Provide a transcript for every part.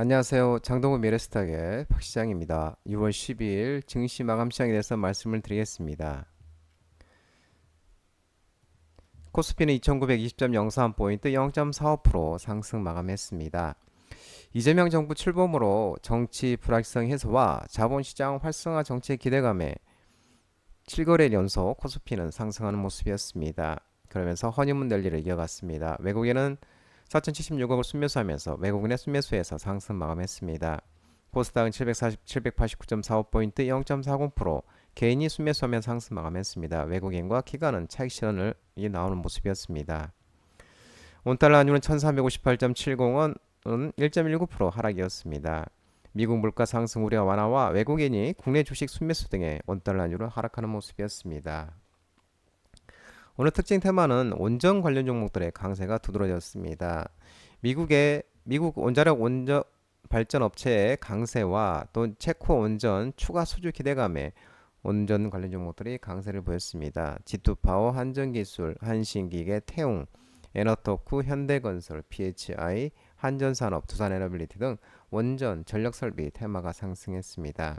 안녕하세요. 장동구 미래스탁의 박 시장입니다. 6월 12일 증시 마감 시장에 대해서 말씀을 드리겠습니다. 코스피는 2920.03포인트 0.45% 상승 마감했습니다. 이재명 정부 출범으로 정치 불확실성 해소와 자본시장 활성화 정책 기대감에 7거래 연속 코스피는 상승하는 모습이었습니다. 그러면서 허니문 랠리를 이어갔습니다. 외국인은 4,076억을 순매수하면서 외국인의 순매수에서 상승 마감했습니다. 코스닥은 789.45포인트 0.40%, 개인이 순매수하면 상승 마감했습니다. 외국인과 기관은 차익 실현이 나오는 모습이었습니다. 온달러 환율은 1,358.70원은 1.19% 하락이었습니다. 미국 물가 상승 우려 완화와 외국인이 국내 주식 순매수 등의 원달러 환율은 하락하는 모습이었습니다. 오늘 특징 테마는 원전 관련 종목들의 강세가 두드러졌습니다. 미국 원자력 원전 발전 업체의 강세와 또 체코 원전 추가 수주 기대감에 원전 관련 종목들이 강세를 보였습니다. G2파워, 한전기술, 한신기계, 태웅, 에너토쿠, 현대건설, PHI, 한전산업, 두산에너빌리티 등 원전, 전력설비 테마가 상승했습니다.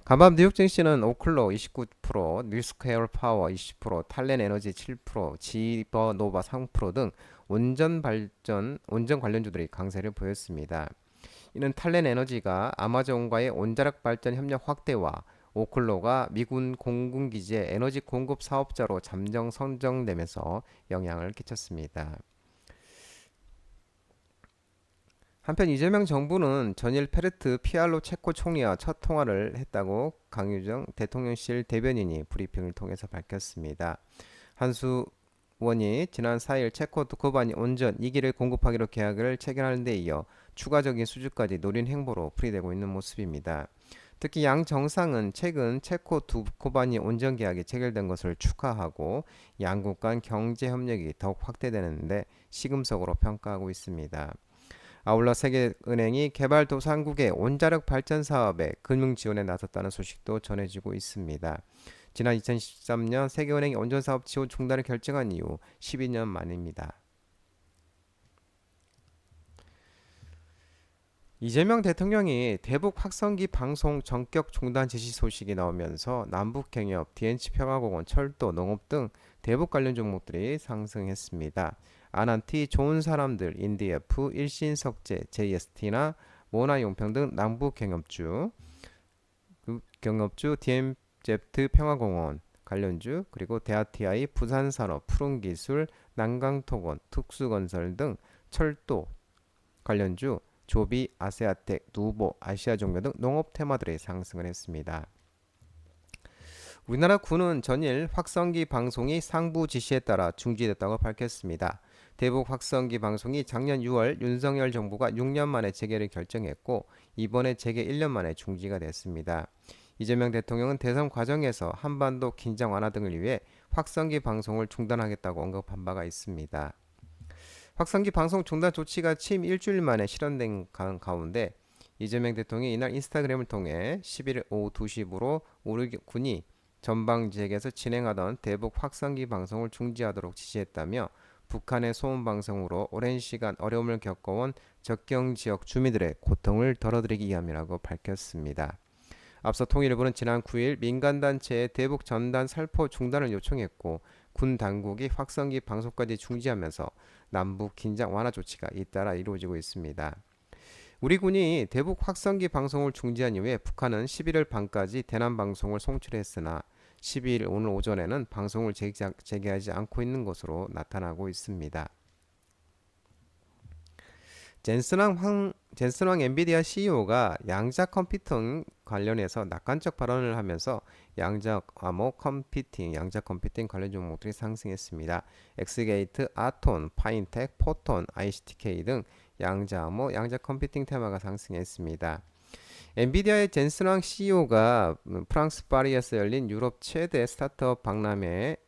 간밤 뉴욕 증시는 오클로 29%, 뉴스퀘어 파워 20%, 탈렌 에너지 7%, 지버노바 3%등 원전 관련주들이 강세를 보였습니다. 이는 탈렌 에너지가 아마존과의 원자력 발전 협력 확대와 오클로가 미군 공군기지의 에너지 공급 사업자로 잠정 선정되면서 영향을 끼쳤습니다. 한편 이재명 정부는 전일 페르트 피알로 체코 총리와 첫 통화를 했다고 강유정 대통령실 대변인이 브리핑을 통해서 밝혔습니다. 한수 원이 지난 4일 체코 코바니 온전 2기를 공급하기로 계약을 체결하는 데 이어 추가적인 수주까지 노린 행보로 풀이되고 있는 모습입니다. 특히 양 정상은 최근 체코 두 코바니 온전 계약이 체결된 것을 축하하고 양국 간 경제 협력이 더욱 확대되는데 시금석으로 평가하고 있습니다. 아울러 세계은행이 개발도상국의 원자력 발전 사업에 금융 지원에 나섰다는 소식도 전해지고 있습니다. 지난 2013년 세계은행이 원전사업 지원 중단을 결정한 이후 12년 만입니다. 이재명 대통령이 대북 확성기 방송 전격 중단 지시 소식이 나오면서 남북경협, DNC평화공원, 철도, 농업 등 대북 관련 종목들이 상승했습니다. 아난티, 좋은 사람들, 인디에프, 일신석재, JST나 모나용평 등 남북경협주, DMZ 평화공원 관련주, 그리고 대아TI, 부산산업, 푸른기술, 난강토건, 특수건설 등 철도 관련주, 조비, 아세아텍, 누보, 아시아종묘 등 농업 테마들이 상승을 했습니다. 우리나라 군은 전일 확성기 방송이 상부 지시에 따라 중지됐다고 밝혔습니다. 대북 확성기 방송이 작년 6월 윤석열 정부가 6년 만에 재개를 결정했고 이번에 재개 1년 만에 중지가 됐습니다. 이재명 대통령은 대선 과정에서 한반도 긴장 완화 등을 위해 확성기 방송을 중단하겠다고 언급한 바가 있습니다. 확성기 방송 중단 조치가 취임 일주일 만에 실현된 가운데 이재명 대통령이 이날 인스타그램을 통해 11일 오후 2시부로 우리 군이 전방지역에서 진행하던 대북 확성기 방송을 중지하도록 지시했다며 북한의 소음 방송으로 오랜 시간 어려움을 겪어온 접경 지역 주민들의 고통을 덜어드리기 위함이라고 밝혔습니다. 앞서 통일부는 지난 9일 민간단체의 대북 전단 살포 중단을 요청했고 군 당국이 확성기 방송까지 중지하면서 남북 긴장 완화 조치가 잇따라 이루어지고 있습니다. 우리 군이 대북 확성기 방송을 중지한 이후에 북한은 11월 반까지 대남 방송을 송출했으나 12일 오늘 오전에는 방송을 재개하지 않고 있는 것으로 나타나고 있습니다. 젠슨왕 엔비디아 CEO가 양자 컴퓨팅 관련해서 낙관적 발언을 하면서 양자 컴퓨팅 관련 종목들이 상승했습니다. 엑스게이트, 아톤, 파인텍, 포톤, ICTK 등 양자 컴퓨팅 테마가 상승했습니다. 엔비디아의 젠슨왕 CEO가 프랑스 파리에서 열린 유럽 최대 스타트업 박람회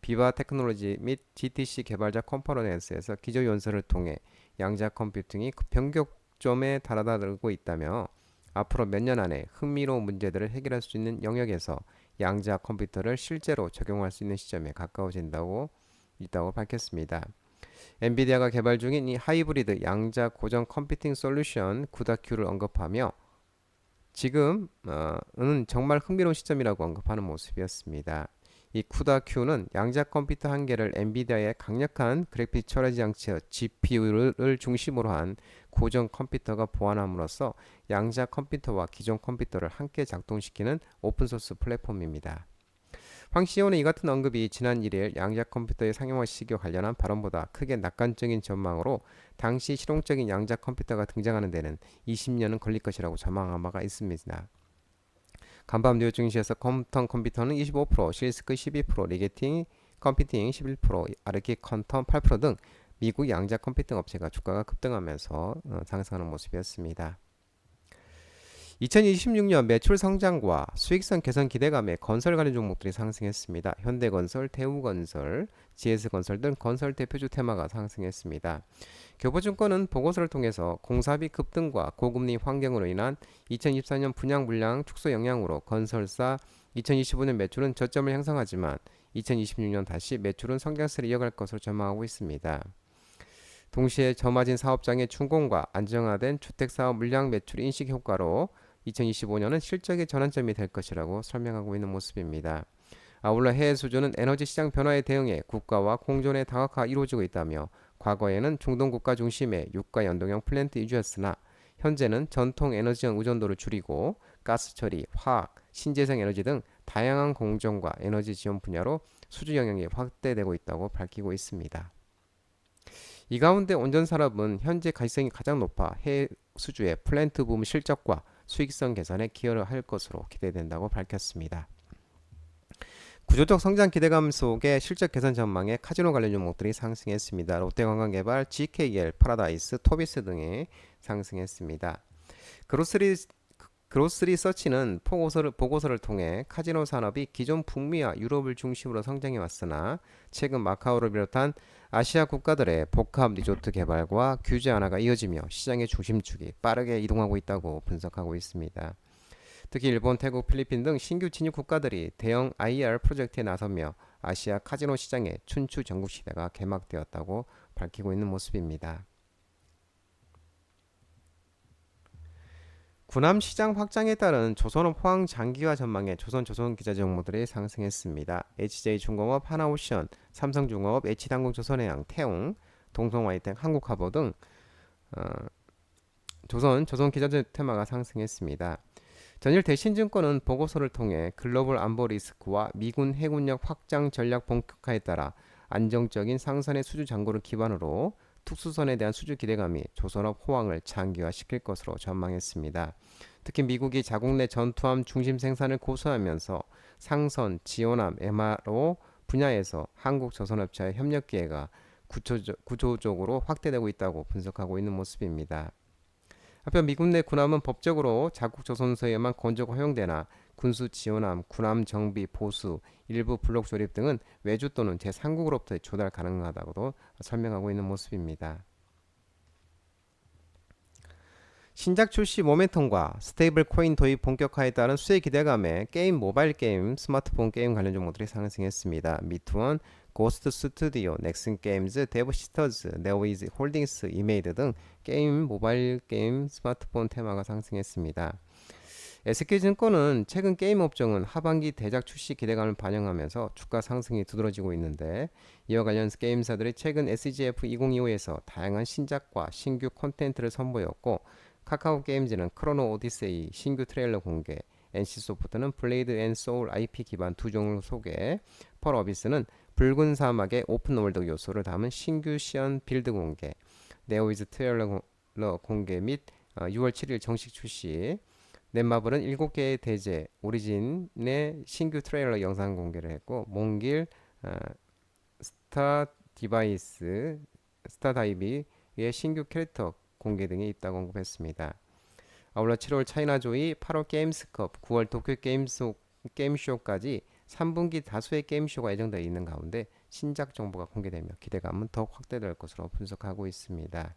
비바 테크놀로지 및 GTC 개발자 컨퍼런스에서 기조연설을 통해 양자 컴퓨팅이 변곡점에 달아들고 있다며 앞으로 몇 년 안에 흥미로운 문제들을 해결할 수 있는 영역에서 양자 컴퓨터를 실제로 적용할 수 있는 시점에 가까워진다고 있다고 밝혔습니다. 엔비디아가 개발 중인 이 하이브리드 양자 고정 컴퓨팅 솔루션 CUDA-Q를 언급하며 지금은 정말 흥미로운 시점이라고 언급하는 모습이었습니다. 이 CUDA-Q는 양자 컴퓨터 한 개를 엔비디아의 강력한 그래픽 처리 장치 GPU를 중심으로 한 고정 컴퓨터가 보완함으로써 양자 컴퓨터와 기존 컴퓨터를 함께 작동시키는 오픈소스 플랫폼입니다. 황 CEO는 이 같은 언급이 지난 1일 양자 컴퓨터의 상용화 시기와 관련한 발언보다 크게 낙관적인 전망으로 당시 실용적인 양자 컴퓨터가 등장하는 데는 20년은 걸릴 것이라고 전망한 바가 있습니다. 간밤 뉴욕 증시에서 컴턴 컴퓨터는 25%, 실스크 12%, 리게팅 컴퓨팅 11%, 아르키 퀀텀 8%등 미국 양자 컴퓨팅 업체가 주가가 급등하면서 상승하는 모습이었습니다. 2026년 매출 성장과 수익성 개선 기대감에 건설 관련 종목들이 상승했습니다. 현대건설, 대우건설, GS건설 등 건설 대표주 테마가 상승했습니다. 교보증권은 보고서를 통해서 공사비 급등과 고금리 환경으로 인한 2024년 분양 물량 축소 영향으로 건설사 2025년 매출은 저점을 형성하지만 2026년 다시 매출은 성장세를 이어갈 것으로 전망하고 있습니다. 동시에 저마진 사업장의 준공과 안정화된 주택사업 물량 매출 인식 효과로 2025년은 실적의 전환점이 될 것이라고 설명하고 있는 모습입니다. 아울러 해외 수주는 에너지 시장 변화에 대응해 국가와 공존의 다각화가 이루어지고 있다며 과거에는 중동 국가 중심의 유가 연동형 플랜트 위주였으나 현재는 전통 에너지형 의존도를 줄이고 가스 처리, 화학, 신재생 에너지 등 다양한 공정과 에너지 지원 분야로 수주 영역이 확대되고 있다고 밝히고 있습니다. 이 가운데 온전 산업은 현재 가시성이 가장 높아 해외 수주의 플랜트 부문 실적과 수익성 개선에 기여를 할 것으로 기대된다고 밝혔습니다. 구조적 성장 기대감 속에 실적 개선 전망에 카지노 관련 종목들이 상승했습니다. 롯데관광개발, GKL, 파라다이스, 토비스 등이 상승했습니다. 그로스리 서치는 보고서를 통해 카지노 산업이 기존 북미와 유럽을 중심으로 성장해 왔으나 최근 마카오를 비롯한 아시아 국가들의 복합 리조트 개발과 규제 완화가 이어지며 시장의 중심축이 빠르게 이동하고 있다고 분석하고 있습니다. 특히 일본, 태국, 필리핀 등 신규 진입 국가들이 대형 IR 프로젝트에 나서며 아시아 카지노 시장의 춘추 전국 시대가 개막되었다고 밝히고 있는 모습입니다. 군함 시장 확장에 따른 조선업 호황 장기화 전망에 조선기자 종목들이 상승했습니다. HJ중공업, 하나오션, 삼성중공업, H당공조선해양, 태웅, 동성와이텍, 한국화보 등 조선기자 테마가 상승했습니다. 전일 대신증권은 보고서를 통해 글로벌 안보 리스크와 미군 해군력 확장 전략 본격화에 따라 안정적인 상선의 수주 잔고를 기반으로 특수선에 대한 수주 기대감이 조선업 호황을 장기화시킬 것으로 전망했습니다. 특히 미국이 자국 내 전투함 중심 생산을 고수하면서 상선, 지원함, MRO 분야에서 한국 조선업체의 협력 기회가 구조적으로 확대되고 있다고 분석하고 있는 모습입니다. 한편 미국 내 군함은 법적으로 자국 조선소에만 건조가 허용되나 군수 지원함, 군함 정비, 보수, 일부 블록 조립 등은 외주 또는 제3국으로부터 조달 가능하다고도 설명하고 있는 모습입니다. 신작 출시 모멘텀과 스테이블 코인 도입 본격화에 따른 수혜 기대감에 게임, 모바일 게임, 스마트폰 게임 관련 종목들이 상승했습니다. 미투원, 고스트 스튜디오, 넥슨 게임즈, 데브 시스터즈, 네오이즈 홀딩스, 이메이드 등 게임, 모바일 게임, 스마트폰 테마가 상승했습니다. SK증권은 최근 게임 업종은 하반기 대작 출시 기대감을 반영하면서 주가 상승이 두드러지고 있는데 이와 관련 게임사들이 최근 SGF 2025에서 다양한 신작과 신규 콘텐츠를 선보였고 카카오 게임즈는 크로노 오디세이 신규 트레일러 공개, NC소프트는 블레이드 앤 소울 IP 기반 두 종을 소개, 펄 어비스는 붉은 사막의 오픈월드 요소를 담은 신규 시연 빌드 공개, 네오이즈 트레일러 공개 및 6월 7일 정식 출시, 넷마블은 7개의 대제 오리진의 신규 트레일러 영상 공개를 했고 몽길, 스타다이비의 신규 캐릭터 공개 등이 있다고 언급했습니다. 아울러 7월 차이나조이, 8월 게임스컵, 9월 도쿄 게임쇼까지 3분기 다수의 게임쇼가 예정되어 있는 가운데 신작 정보가 공개되며 기대감은 더욱 확대될 것으로 분석하고 있습니다.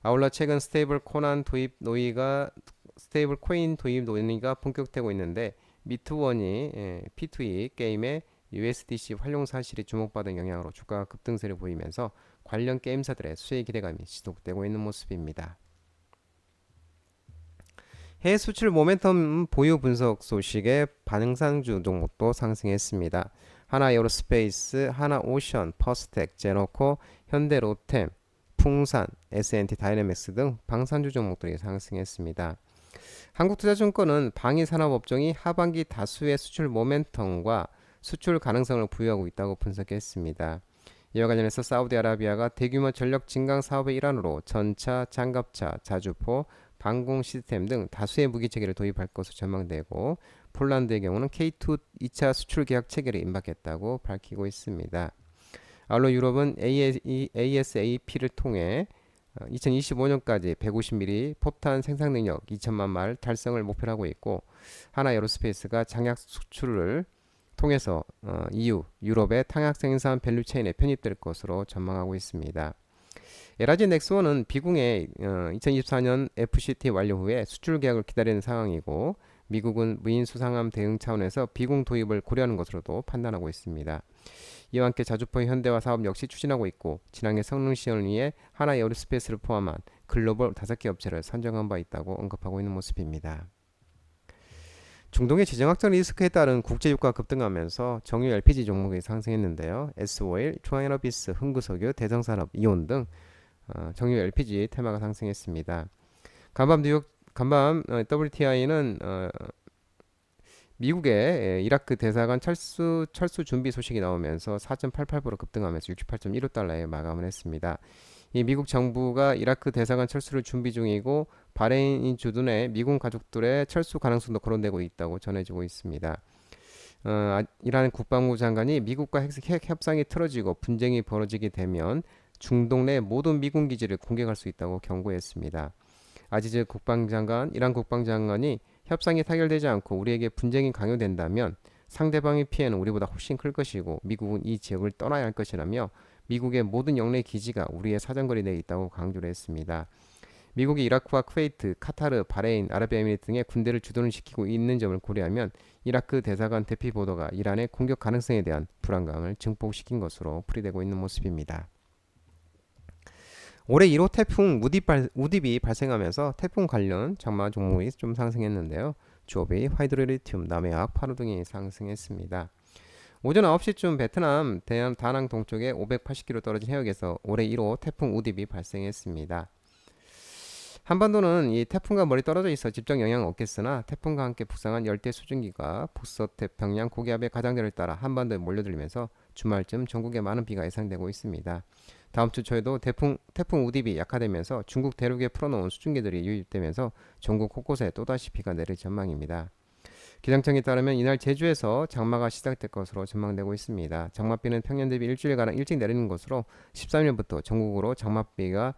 아울러 최근 스테이블 코인 도입 논의가 본격되고 있는데 미투원이 P2E 게임의 USDC 활용 사실이 주목받은 영향으로 주가가 급등세를 보이면서 관련 게임사들의 수혜 기대감이 지속되고 있는 모습입니다. 해외 수출 모멘텀 보유 분석 소식에 반응상주 종목도 상승했습니다. 하나에어로스페이스, 하나오션, 퍼스텍, 제너코, 현대로템, 풍산, S&T 다이내믹스 등 방산주 종목들이 상승했습니다. 한국투자증권은 방위산업업종이 하반기 다수의 수출 모멘텀과 수출 가능성을 부여하고 있다고 분석했습니다. 이와 관련해서 사우디아라비아가 대규모 전력 증강 사업의 일환으로 전차, 장갑차, 자주포, 방공 시스템 등 다수의 무기 체계를 도입할 것으로 전망되고, 폴란드의 경우는 K2 2차 수출 계약 체계를 임박했다고 밝히고 있습니다. 아울러 유럽은 ASAP를 통해 2025년까지 150mm 포탄 생산 능력 2천만 말 달성을 목표로 하고 있고, 하나에어로스페이스가 장약 수출을 통해서 EU, 유럽의 탄약 생산 밸류체인에 편입될 것으로 전망하고 있습니다. LG 넥스원은 비공의 2024년 FCT 완료 후에 수출 계약을 기다리는 상황이고, 미국은 무인 수상함 대응 차원에서 비공 도입을 고려하는 것으로도 판단하고 있습니다. 이와 함께 자주포 현대화 사업 역시 추진하고 있고, 친환경 성능 시연을 위해 하나에어로스페이스를 포함한 글로벌 5개 업체를 선정한 바 있다고 언급하고 있는 모습입니다. 중동의 지정학적 리스크에 따른 국제유가 급등하면서 정유 LPG 종목이 상승했는데요. S오일, 중앙에너비스, 흥구석유, 대성산업, 이온 등 정유 LPG 테마가 상승했습니다. 간밤 WTI는 미국의 이라크 대사관 철수 준비 소식이 나오면서 4.88% 급등하면서 68.15달러에 마감을 했습니다. 이 미국 정부가 이라크 대사관 철수를 준비 중이고, 바레인이 주둔해 미군 가족들의 철수 가능성도 거론되고 있다고 전해지고 있습니다. 이라는 국방부 장관이 미국과 핵 협상이 틀어지고 분쟁이 벌어지게 되면 중동 내 모든 미군 기지를 공격할 수 있다고 경고했습니다. 아지즈 국방장관, 이란 국방장관이 협상이 타결되지 않고 우리에게 분쟁이 강요된다면 상대방의 피해는 우리보다 훨씬 클 것이고, 미국은 이 지역을 떠나야 할 것이라며 미국의 모든 영내 기지가 우리의 사정거리 내에 있다고 강조를 했습니다. 미국이 이라크와 쿠웨이트, 카타르, 바레인, 아랍에미리트 등의 군대를 주둔을 시키고 있는 점을 고려하면 이라크 대사관 대피 보도가 이란의 공격 가능성에 대한 불안감을 증폭시킨 것으로 풀이되고 있는 모습입니다. 올해 1호 태풍 우딥이 발생하면서 태풍 관련 장마 종목이 좀 상승했는데요. 주업이 하이드로리튬, 남해학, 파루 등이 상승했습니다. 오전 9시쯤 베트남 다낭 동쪽에 580km 떨어진 해역에서 올해 1호 태풍 우딥이 발생했습니다. 한반도는 이 태풍과 멀리 떨어져 있어 직접 영향은 없겠으나, 태풍과 함께 북상한 열대 수증기가 북서태평양 고기압의 가장자리를 따라 한반도에 몰려들면서 주말쯤 전국에 많은 비가 예상되고 있습니다. 다음 주 초에도 태풍 우딥이 약화되면서 중국 대륙에 풀어놓은 수증기들이 유입되면서 전국 곳곳에 또다시 비가 내릴 전망입니다. 기상청에 따르면 이날 제주에서 장마가 시작될 것으로 전망되고 있습니다. 장맛비는 평년 대비 일주일가량 일찍 내리는 것으로 13일부터 전국으로 장맛비가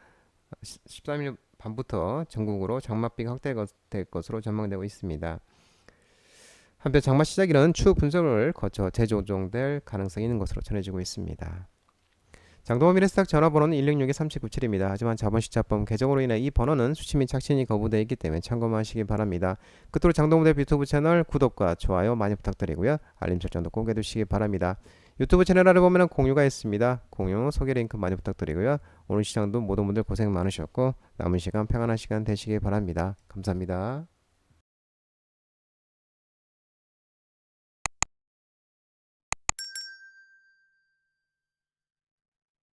13일 밤부터 전국으로 장맛비가 확대될 것으로 전망되고 있습니다. 한편 장마 시작일은 추후 분석을 거쳐 재조정될 가능성이 있는 것으로 전해지고 있습니다. 장동원 미래스탁 전화번호는 166-3797입니다. 하지만 자본시차법 개정으로 인해 이 번호는 수치 및 착신이 거부되어 있기 때문에 참고하시기 바랍니다. 끝으로 장동원 대표 유튜브 채널 구독과 좋아요 많이 부탁드리고요. 알림 설정도 꼭 해두시기 바랍니다. 유튜브 채널 아래 보면 공유가 있습니다. 공유, 소개 링크 많이 부탁드리고요. 오늘 시장도 모든 분들 고생 많으셨고 남은 시간 평안한 시간 되시기 바랍니다. 감사합니다.